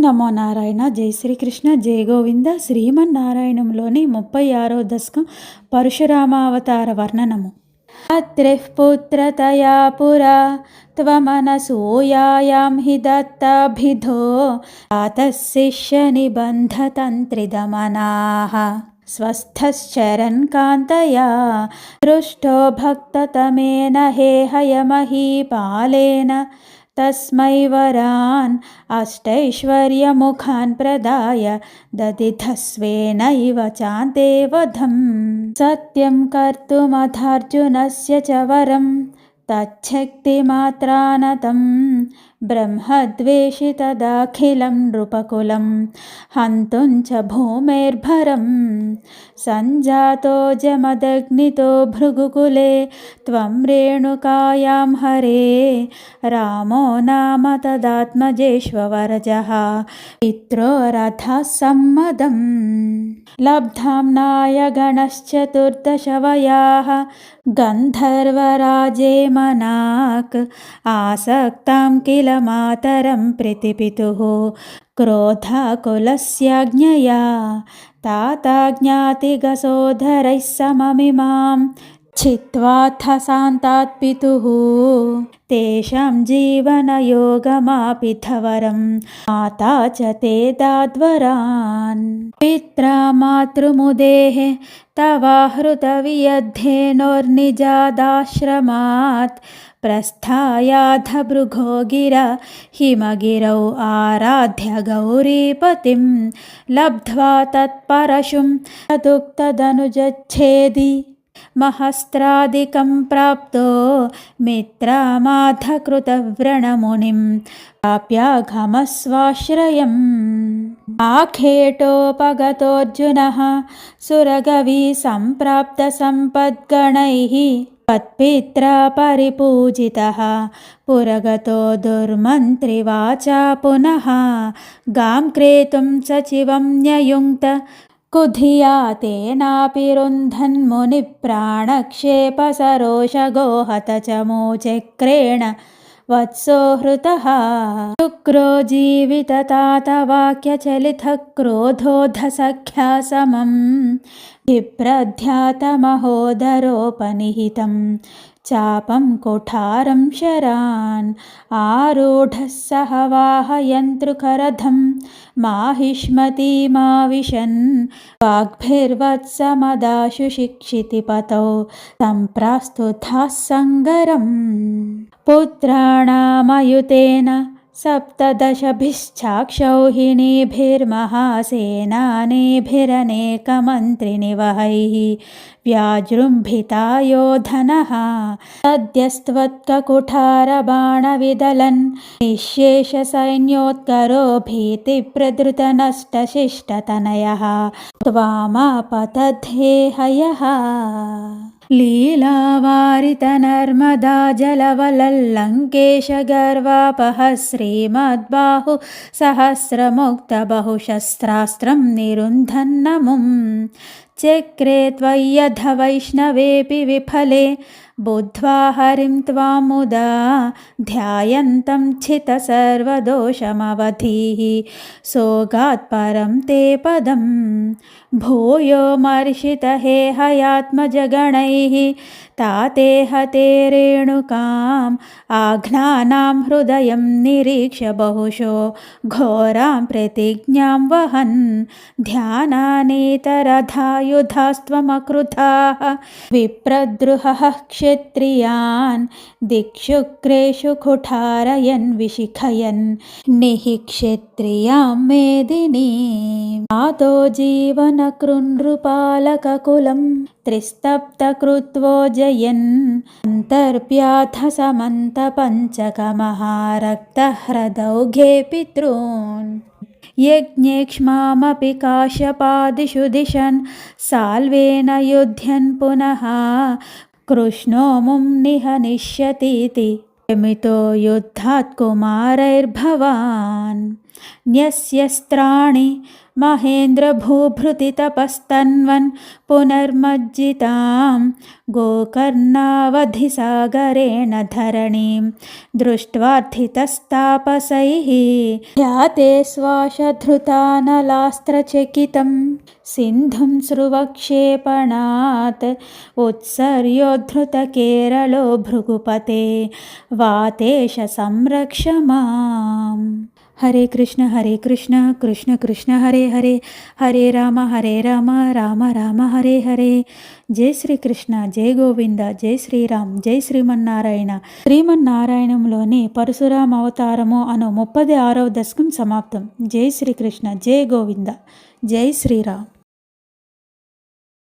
నమో నారాయణ. జై శ్రీకృష్ణ, జై గోవింద. శ్రీమన్నారాయణంలోని 36వ దశకం పరశురామావతార వర్ణనము. అత్రిః పుత్రతయా పురా త్వమనసూయాయాం హి దత్తాభిధో తాతః శిష్య నిబంధతంత్రిదమనాః స్వస్థశ్చరన్ కాంతయా దృష్టో భక్తతమేన హేహయమహీపాలేన తస్మై వరాన్ అష్టైశ్వర్యముఖాన్ ప్రదాయ దదిధస్వేనైవ చాంతే వధం సత్యం కర్తుమథార్జునస్య చ వరం తచ్చక్తిమాత్రానతం బ్రహ్మద్వేషి తదాఖిలం నృపకులం హంతుం చ భూమేర్భరం సంజాతో జమదగ్నితో భృగుకులే త్వం రేణుకాయాం హరే రామో నామ తదాత్మజేష్వరజః పిత్రోరథः సమ్మదం లబ్ధాంనాయ గణశ్చతుర్దశవయాః గంధర్వరాజే మనాక్ ఆసక్తాం కిల మాతరం ప్రతిపితుః క్రోధాకులస్యాజ్ఞయా తాతాజ్ఞాతిగసోదరైः సమమిమాం చిత్వాథ శాంతాత్ పితుః తేషాం జీవనయోగమాపిథవరం మాతా చ తే దాద్వరాన్ పిత్రా మాతృముదేః తవాహృతవియద్ధేనోర్నిజాదాశ్రమాత్ ప్రస్థాయాధ భృగో గిరా హిమగిరౌ ఆరాధ్య గౌరీపతిం లబ్ధ్వా తత్పరశుం తదుక్తదనుజచ్ఛేది మహస్త్రాదికం ప్రాప్తో మిత్రమాధకృతవ్రణమునిం ప్రాప్యాఘమస్వాశ్రయం ఆఖేటోపగతోऽర్జునः సురగవీ సంప్రాప్త సంపద్గణైః తత్పిత్రా పరిపూజితः పురగతో దుర్మంత్రివాచా పునః గాం క్రేతుం సచివం న్యయుంక్త కుధియా తేనాపి రుంధన్ముని ప్రాణక్షేప సరోషగోహత చమూచక్రేణ వత్సో హృతః శుక్రో జీవితతాతవాక్యచలిత క్రోధోధ సఖ్యా సమం బిభ్రధ్యాతమహోదరోపనిహితం చాపం కుఠారం శరాన్ ఆరూఢः సహ వాహయంతృకరథం మాహిష్మతీమావిశన్ వాగ్భిర్వత్సమదాశు శిక్షితిపతౌ సంప్రాస్తుతాః సంగరం పుత్రాణామయుతేన సప్తదశభిశ్చాక్షౌహిణీభిర్మహాసేనాनीभिरनेकमन्त्रिनिवहैः व्याजृम्भितायोधनः सद्यस्त्वत्ककुठारबाणविदलन् निःशेषसैन्योत्करो भीतिप्रधृतनष्टशिष्टतनयः त्वामापतद्धेहयः लीलावारितनर्मदा जलवलल्लङ्केशगर्वापः श्रीमद्बाहु सहस्रमुक्तबहुशस्त्रास्त्रं निरुन्धन्नमुं चक्रे त्वय्यध वैष्णवेऽपि विफले बुद्ध्वा हरिं त्वामुदा ध्यायन्तं छितसर्वदोषमवधीः सोगात्परं ते पदं भूयो मर्षितहेहयात्मजगणैः ताते हते रेणुकाम् आघ्नानां हृदयं निरीक्ष्य बहुशो घोरां प्रतिज्ञां वहन् ध्यानानेतरथायुधास्त्वमकृताः विप्रद्रुहः क्षत्रियान् दिक्षुक्रेषु कुठारयन् विशिखयन् निःक्षत्रियां मेदिनीम् आतो जीवनकृन्नृपालककुलं त्रिस्तप्तकृत्वो जयन् अन्तर्प्याथ समन्तपञ्चकमहारक्तह्रदौघे पितॄन् यज्ञेक्ष्मामपि काश्यपादिषु दिशन् साल्वेन युध्यन् पुनः कृष्णो मुं निहनिष्यतीति मितो युद्धात् कुमारैर्भवान् న్యస్యస్త్రాణి మహేంద్రభూభృతితపస్తన్వన్ పునర్మజ్జితాం గోకర్ణావధిసాగరేణ ధరణీం దృష్ట్వార్థితస్తాపసైః ధ్యాతే శ్వాసధృతానలాస్త్రచకితం సింధుం స్రువక్షేపణాత్ ఉత్సర్యోద్ధృతకేరళో భృగుపతే వాతేశ సంరక్ష మాం. హరే కృష్ణ కృష్ణ కృష్ణ హరే హరే, హరే రామ రామ రామ హరే హరే. జై శ్రీకృష్ణ, జై గోవింద, జై శ్రీరామ్, జై శ్రీమన్నారాయణ. శ్రీమన్నారాయణంలోని పరశురామ అవతారము అను 36వ దశకం సమాప్తం. జై శ్రీకృష్ణ, జై గోవింద, జై శ్రీరామ్.